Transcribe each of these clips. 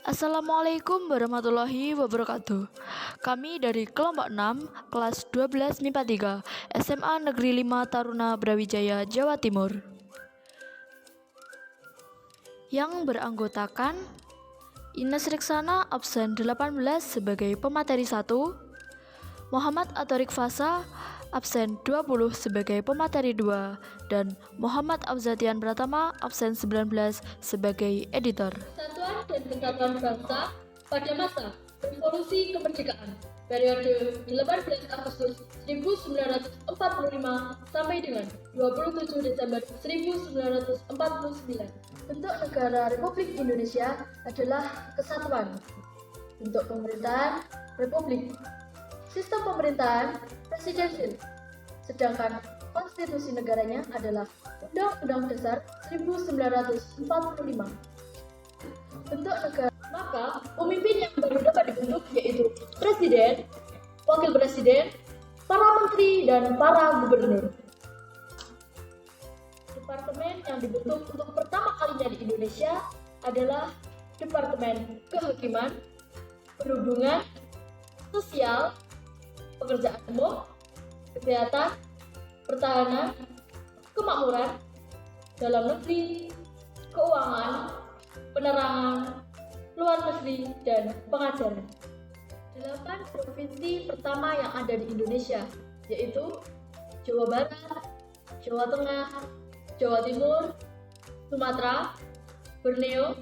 Assalamualaikum warahmatullahi wabarakatuh. Kami dari kelompok 6, kelas 12 MIPA 3, SMA Negeri 5 Taruna Brawijaya, Jawa Timur. Yang beranggotakan Ines Riksana absen 18 sebagai pemateri 1, Muhammad Atorik Fasa absen 20 sebagai pemateri 2, dan Muhammad Abzatian Pratama absen 19 sebagai editor. Persatuan dan Kesatuan Bangsa pada masa Revolusi Kemerdekaan periode 18 Agustus 1945 sampai dengan 27 Desember 1949. Bentuk negara Republik Indonesia adalah kesatuan. Bentuk pemerintahan Republik. Sistem pemerintahan presidensial. Sedangkan konstitusi negaranya adalah Undang-Undang Dasar 1945. Bentuk negara. Maka pemimpin yang baru dapat dibentuk yaitu presiden, wakil presiden, para menteri, dan para gubernur. Departemen yang dibentuk untuk pertama kalinya di Indonesia adalah Departemen Kehakiman, Perhubungan, Sosial, Pekerjaan Umum, Kesehatan, Pertahanan, Kemakmuran, Dalam Negeri, Keuangan, Penerangan, Luar Negeri, dan Pengajaran. 8 provinsi pertama yang ada di Indonesia yaitu Jawa Barat, Jawa Tengah, Jawa Timur, Sumatera, Borneo,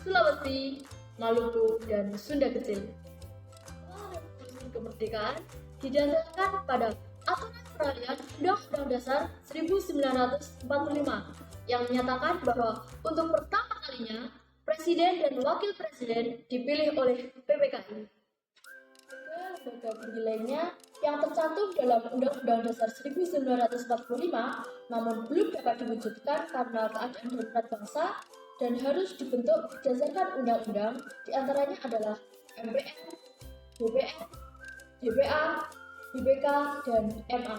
Sulawesi, Maluku, dan Sunda Kecil. Revolusi Kemerdekaan didasarkan pada aturan peralihan Undang-Undang Dasar 1945 yang menyatakan bahwa untuk pertama kalinya Presiden dan Wakil Presiden dipilih oleh PPKI. Lembaga tinggi lainnya yang tercantum dalam Undang-Undang Dasar 1945 namun belum dapat diwujudkan karena keadaan darurat bangsa dan harus dibentuk berdasarkan undang-undang, diantaranya adalah MPR, DPR, DPA, BPK, dan MA.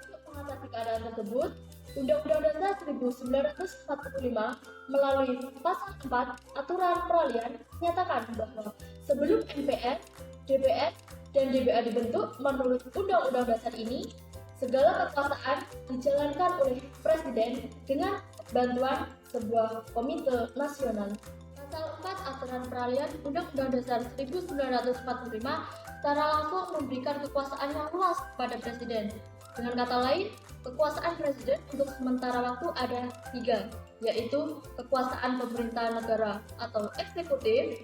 Untuk mengatasi keadaan tersebut, Undang-Undang Dasar 1945 melalui pasal 4 aturan peralihan menyatakan bahwa sebelum MPR, DPR, dan DPA dibentuk menurut Undang-Undang Dasar ini, segala kekuasaan dijalankan oleh Presiden dengan bantuan sebuah komite nasional. Pasal 4 aturan peralihan Undang-Undang Dasar 1945 secara langsung memberikan kekuasaan yang luas kepada Presiden. Dengan kata lain, kekuasaan Presiden untuk sementara waktu ada 3, yaitu kekuasaan pemerintahan negara atau eksekutif,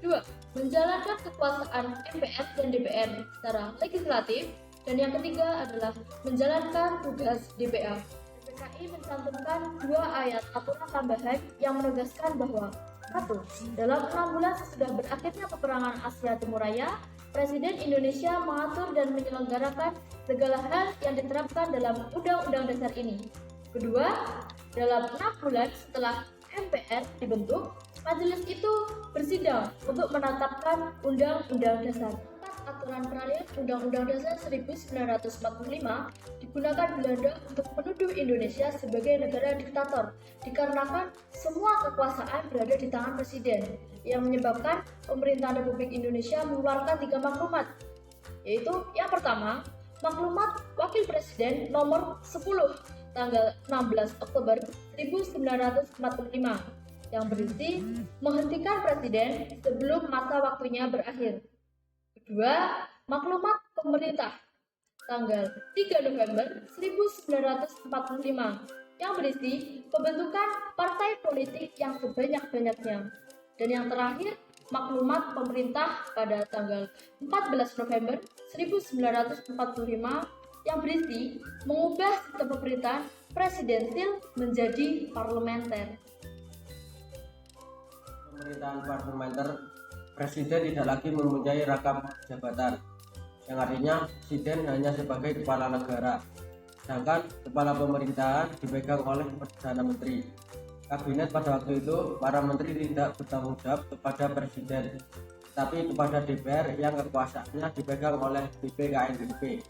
2. Menjalankan kekuasaan MPR dan DPR secara legislatif, dan yang ketiga adalah menjalankan tugas DPA. PPKI mencantumkan 2 ayat aturan tambahan yang menegaskan bahwa 1. Dalam 6 bulan sesudah berakhirnya peperangan Asia Timur Raya, Presiden Indonesia mengatur dan menyelenggarakan segala hal yang diterapkan dalam Undang-Undang Dasar ini. Kedua, dalam 6 bulan setelah MPR dibentuk, majelis itu bersidang untuk menetapkan Undang-Undang Dasar. Aturan peralihan Undang-Undang Dasar 1945 digunakan Belanda untuk menuduh Indonesia sebagai negara diktator dikarenakan semua kekuasaan berada di tangan presiden, yang menyebabkan pemerintahan Republik Indonesia mengeluarkan 3 maklumat, yaitu yang pertama, maklumat Wakil Presiden nomor 10 tanggal 16 Oktober 1945 yang berisi menghentikan presiden sebelum masa waktunya berakhir. Kedua, maklumat pemerintah tanggal 3 November 1945 yang berisi pembentukan partai politik yang sebanyak-banyaknya. Dan yang terakhir, maklumat pemerintah pada tanggal 14 November 1945 yang berisi mengubah sistem pemerintahan presidensil menjadi parlementer. Pemerintahan parlementer, presiden tidak lagi mempunyai rangkap jabatan, yang artinya presiden hanya sebagai kepala negara, sedangkan kepala pemerintahan dipegang oleh Perdana Menteri. Kabinet pada waktu itu, para menteri tidak bertanggung jawab kepada presiden, tapi kepada DPR yang kekuasaannya dipegang oleh BPKNBP.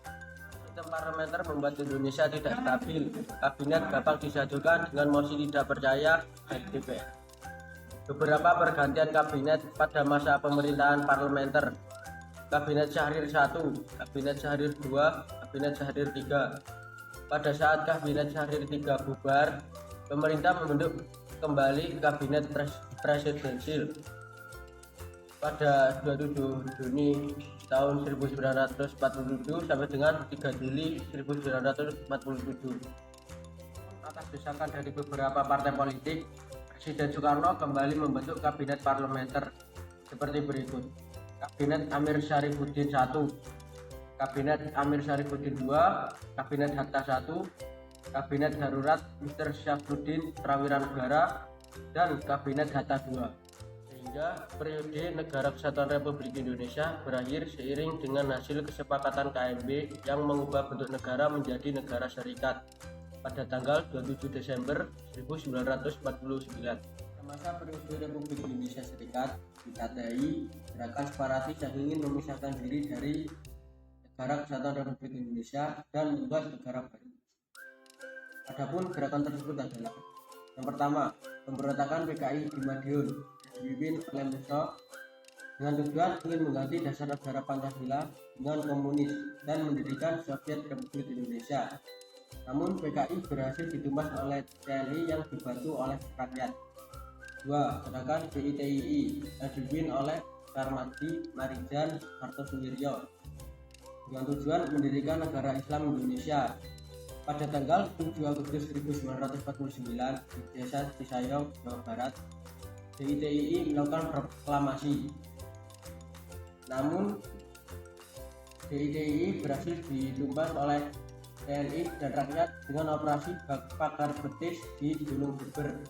Sistem parlementer membuat Indonesia tidak stabil. Kabinet gampang disajukan dengan mosi tidak percaya dari DPR. beberapa pergantian kabinet pada masa pemerintahan parlementer. Kabinet Syahrir I, Kabinet Syahrir II, Kabinet Syahrir III. Pada saat Kabinet Syahrir III bubar, pemerintah membentuk kembali Kabinet Presidensil. Pada 27 Juni tahun 1947 sampai dengan 3 Juli 1947. Atas desakan dari beberapa partai politik, Presiden Soekarno kembali membentuk Kabinet Parlementer seperti berikut. Kabinet Amir Syarifuddin I, Kabinet Amir Syarifuddin II, Kabinet Hatta I, Kabinet Darurat Mr. Syafruddin Prawiran Negara, dan Kabinet Hatta II. Sehingga periode Negara Kesatuan Republik Indonesia berakhir seiring dengan hasil kesepakatan KMB yang mengubah bentuk negara menjadi negara syarikat pada tanggal 27 Desember 1949. Masa periode Republik Indonesia Serikat ditandai gerakan separatis yang ingin memisahkan diri dari Negara Kesatuan Republik Indonesia dan membuat negara baru. Adapun gerakan tersebut adalah: yang pertama, pemberontakan PKI di Madiun dipimpin oleh Musa dengan tujuan ingin mengganti dasar negara Pancasila dengan komunis dan mendirikan Soviet Republik Indonesia. Namun PKI berhasil ditumpas oleh TNI yang dibantu oleh rakyat. 2. Gerakan DITII yang dipimpin oleh Sarmadi Marijan Kartosuwiryo dengan tujuan mendirikan negara Islam Indonesia. Pada tanggal 7 Agustus 1949 di Desa Cisayong, Jawa Barat, DITII melakukan proklamasi. Namun DITII berhasil ditumpas oleh TNI dan rakyat dengan operasi bakar betis di Gunung Beber.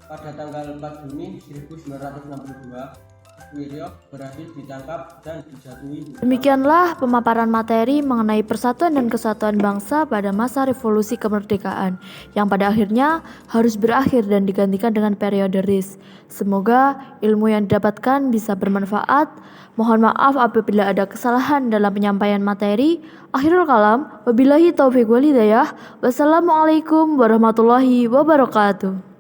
Pada tanggal 4 Juni 1962, Wiryo berhasil ditangkap dan dijatuhi. Demikianlah pemaparan materi mengenai persatuan dan kesatuan bangsa pada masa revolusi kemerdekaan yang pada akhirnya harus berakhir dan digantikan dengan periode RIS. Semoga ilmu yang didapatkan bisa bermanfaat. Mohon maaf apabila ada kesalahan dalam penyampaian materi. Akhirul kalam, wabillahi taufiq wal hidayah. Wassalamualaikum warahmatullahi wabarakatuh.